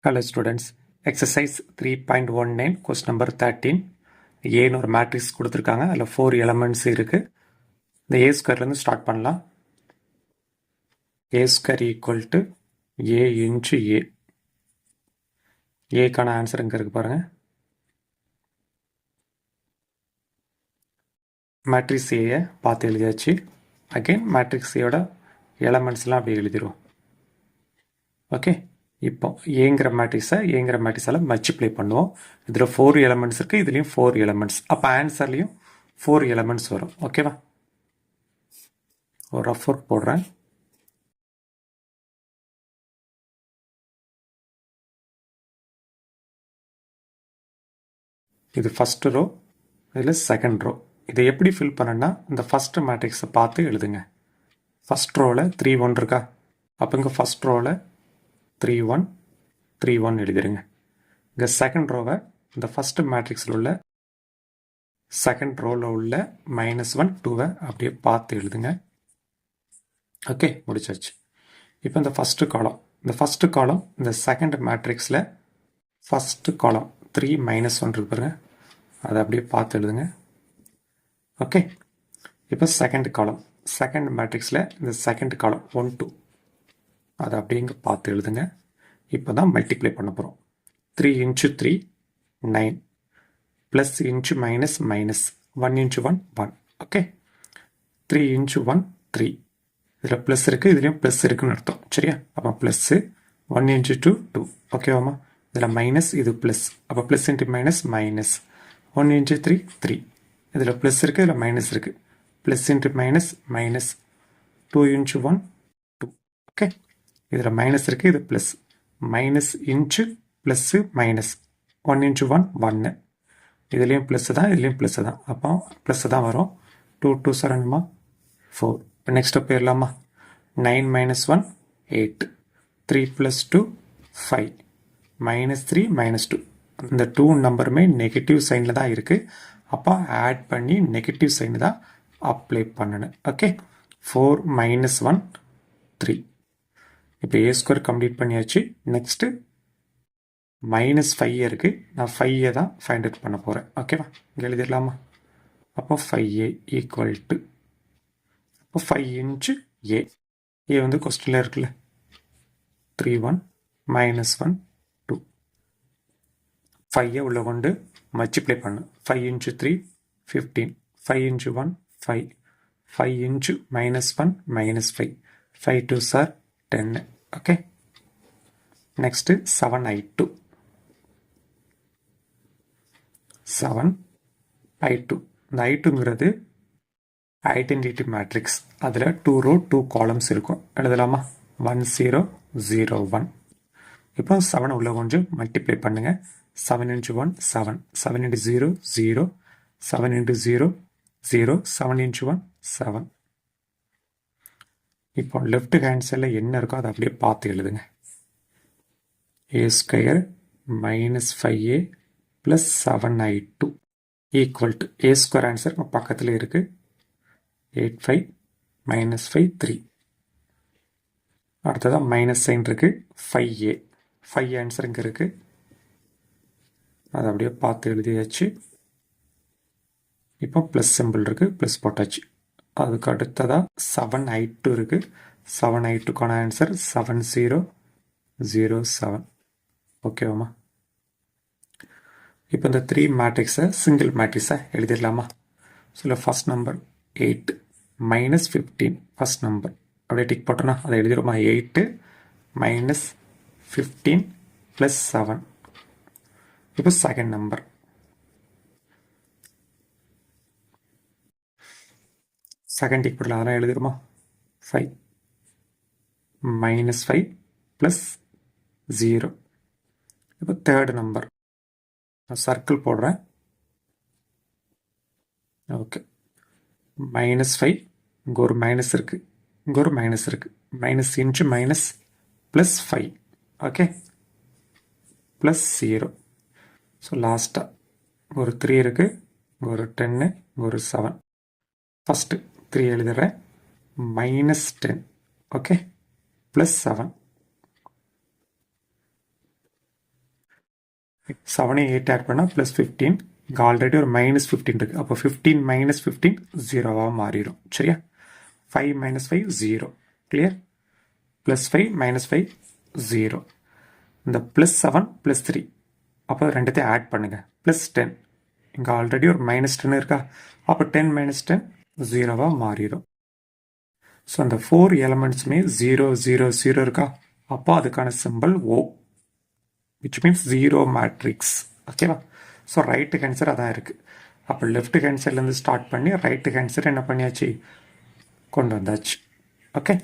Hello students, exercise 3.19 question number 13 ஏன்னு ஒரு matrix கொடுத்துருக்காங்க. அதில் 4 எலமெண்ட்ஸ் இருக்கு. இந்த ஏ ஸ்கொயர்லேருந்து ஸ்டார்ட் பண்ணலாம். A square equal to A into A. ஏக்கான ஆன்சர் இங்கே இருக்கு பாருங்க. மேட்ரிக்ஸ் ஏயை பார்த்து எழுதியாச்சு. அகெயின் மேட்ரிக்ஸ் ஏயோட எலமெண்ட்ஸ்லாம் அப்படி எழுதிடுவோம். ஓகே, இப்போ ஏங்கிற மேட்ரிக்ஸால் மல்டிப்ளை பண்ணுவோம். இதில் 4 எலமெண்ட்ஸ் இருக்குது, இதுலேயும் 4 எலமெண்ட்ஸ். அப்போ ஆன்சர்லேயும் 4 எலமெண்ட்ஸ் வரும். ஓகேவா? ஒரு ரஃப் ஒர்க் போடுறேன். இது ஃபஸ்ட்டு ரோ, இதில் செகண்ட் ரோ. இதை எப்படி ஃபில் பண்ணனா, இந்த ஃபஸ்ட்டு மேட்ரிக்ஸை பார்த்து எழுதுங்க. ஃபஸ்ட் ரோவில் 3 1 இருக்கா? அப்போ இங்கே ஃபஸ்ட் ரோவில் 3 1 3 1 எழுதிடுங்க. இங்கே செகண்ட் ரோவை இந்த ஃபஸ்ட்டு மேட்ரிக்ஸில் உள்ள செகண்ட் ரோவில் உள்ள -1 2வை அப்படியே பார்த்து எழுதுங்க. ஓகே, முடிச்சாச்சு. இப்போ இந்த ஃபஸ்ட்டு காலம் இந்த செகண்ட் மேட்ரிக்ஸில் ஃபஸ்ட்டு காலம் 3 -1 இருக்கு பாருங்க, அதை அப்படியே பார்த்து எழுதுங்க. ஓகே, இப்போ செகண்ட் மேட்ரிக்ஸில் இந்த செகண்ட் காலம் 1 2 அதை அப்படியே இங்கே பார்த்து எழுதுங்க. இப்போ தான் மல்டிப்ளை பண்ண போகிறோம். 3 × 3 9 ப்ளஸ் இன்ச்சு மைனஸ் 1 × 1 1. ஓகே, 3 × 1 3. இதில் ப்ளஸ் இருக்குது, இதுலேயும் ப்ளஸ் இருக்குன்னு அர்த்தம். சரியா? அப்போ ப்ளஸ்ஸு 1 × 2 2. ஓகேவாம்மா? இதில் மைனஸ், இது ப்ளஸ். அப்போ ப்ளஸ் இன்ட்டு மைனஸ் 1 × 3 3. இதில் ப்ளஸ் இருக்குது, இதில் மைனஸ் இருக்குது. Plus into minus 2 × 1 2. ஓகே, இதில் மைனஸ் இருக்குது, இது plus. Minus inch plus minus 1 × 1 1. இதுலேயும் ப்ளஸ்ஸு தான், இதுலேயும் ப்ளஸ்ஸு தான். அப்போ ப்ளஸ்ஸு தான் வரும். 2 2 7 4. இப்போ நெக்ஸ்ட்டு போயிடலாமா? 9 - 1 8. 3 + 2 5. -3 -2. இந்த 2 நம்பருமே நெகட்டிவ் சைனில் தான் இருக்குது. அப்போ ஆட் பண்ணி நெகட்டிவ் சைனு தான் அப்ளை பண்ணணும். ஓகே, 4 - 1 3. இப்போ ஏ ஸ்கொயர் கம்ப்ளீட் பண்ணியாச்சு. நெக்ஸ்ட்டு -5 இருக்குது. நான் 5 தான் ஃபைண்ட் அவுட் பண்ண போகிறேன். ஓகேவா? இங்கே எழுதிடலாமா? அப்போ 5a ஈக்குவல் டு, அப்போ 5 × a. ஏ வந்து கொஸ்டினில் இருக்குல்ல, 3 1 -1 2. 5 உள்ள கொண்டு மல்டிப்ளை பண்ணு. 5 × 3 15. 5 × 1 5. 5 × -1 -5. 5 2s are 10. Okay, next 7i2. 7i2. இந்த i2ங்கிறது ஐடென்டிட்டி மேட்ரிக்ஸ். அதில் 2 row 2 columns இருக்கும். எழுதலாமா? 1 0 0 1. இப்போ 7 உள்ள கொஞ்சம் மல்டிப்ளை பண்ணுங்க. 7 × 1 7. 7 × 0 0. 7 × 0 0. 7 × 1 7. இப்போ லெஃப்ட் ஹேண்ட் சைடில் என்ன இருக்கோ அதை அப்படியே பார்த்து எழுதுங்க. a square -5a + 7i2 equal to, A square answer பக்கத்தில் இருக்குது. 8 5 -5 3. அடுத்ததான் மைனஸ் சைன் இருக்குது. 5a 5 ஆன்சர் இங்கே இருக்குது. அதை அப்படியே பார்த்து எழுதியாச்சு. இப்போ ப்ளஸ் சிம்பிள் இருக்குது, ப்ளஸ் போட்டாச்சு. அதுக்கு அடுத்ததாக 7i2 இருக்குது. 7i2க்கான ஆன்சர் 7 0 0 7. ஓகேவாம்மா? இப்போ இந்த 3 மேட்ரிக்ஸை சிங்கிள் மேட்ரிக்ஸை எழுதிடலாமா? So first number 8 -15. First number அப்படியே டிக் போட்டோன்னா அதை எழுதிடுமா? 8 -15 + 7. இப்போ செகண்ட் நம்பர் செகண்ட் டிக் போடலாம், அதெல்லாம் எழுதிடுமா? 5 -5 + 0. இப்போ தேர்ட் நம்பர் சர்க்கிள் போடுறேன். ஓகே, -5. இங்கே ஒரு மைனஸ் இருக்குது, இங்கே ஒரு மைனஸ் இருக்குது. Minus inch minus +5. Okay, +0. So லாஸ்ட்டாக ஒரு 3 இருக்குது, இங்கே ஒரு 10, இங்கே ஒரு 7. ஃபஸ்ட்டு 3 எழுதுகிறேன். -10. ஓகே, +7. 7 8 ஆட் பண்ணால் ப்ளஸ் 15. இங்கே ஆல்ரெடி ஒரு -15 இருக்குது. அப்போ 15 - 15 ஜீரோவாக மாறிடும். சரியா? 5 - 5 0. கிளியர்? +5 -5 0. இந்த +7 +3. அப்போ ரெண்டுத்தையும் ஆட் பண்ணுங்கள். +10. இங்கே ஆல்ரெடி ஒரு -10 இருக்கா? அப்போ 10 - 10 ஜீரோவாக மாறிடும். ஸோ அந்த 4 எலமெண்ட்ஸுமே 0 0 0 இருக்கா? அப்போ அதுக்கான simple O, which means 0 matrix. ஓகேவா? ஸோ ரைட்டு ஹேண்ட் அதான் இருக்குது. அப்போ லெஃப்ட் ஹேண்ட் சைட்லேருந்து ஸ்டார்ட் பண்ணி ரைட்டு ஹேண்ட் சைடு என்ன பண்ணியாச்சு? கொண்டு வந்தாச்சு. ஓகே.